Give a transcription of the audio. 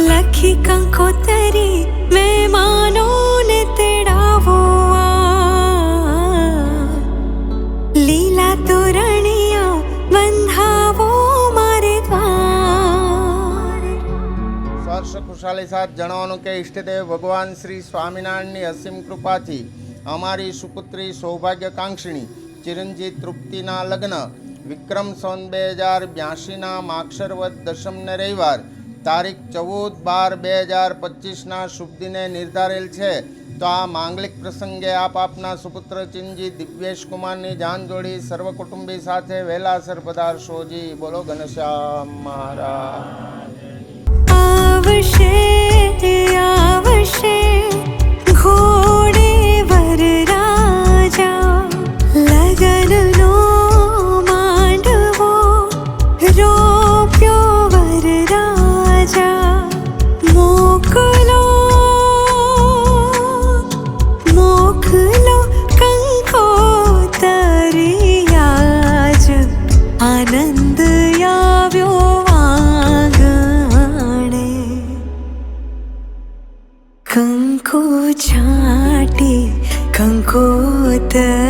લખી કંકોતરી મહેમાનોને તેડાવો, લીલા તોરણિયા બંધાવો મારે દ્વાર। સ્પર્શ ખુશાલી સાથ જણાવવાનું કે ઈષ્ટદેવ ભગવાન શ્રી સ્વામિનારાયણની અસીમ કૃપાથી અમારી સુપુત્રી સૌભાગ્યકાંક્ષિણી ચિરંજીવ તૃપ્તિના લગ્ન વિક્રમ સંવત 2082ના માક્ષરવદ દશમને રવિવાર તારીખ 14/12/2025ના શુભ દિને નિર્ધારેલ છે। તો આ માંગલિક પ્રસંગે આપના સુપુત્ર ચિરંજીવ દિવ્યેશ કુમારની જાન જોડી સર્વ કુટુંબી સાથે વહેલાસર પધારશોજી। બોલો ઘનશ્યામ મહારાજ। આવશે આવશે ઘોડે વરરાજા, લગનનો માંડવો રોપ્યો વરરાજા। મોકલો મોકલો કંકોતરી આજ, આનંદ આવ્યો આંગણે। કંકુ છાટી કંકોતરી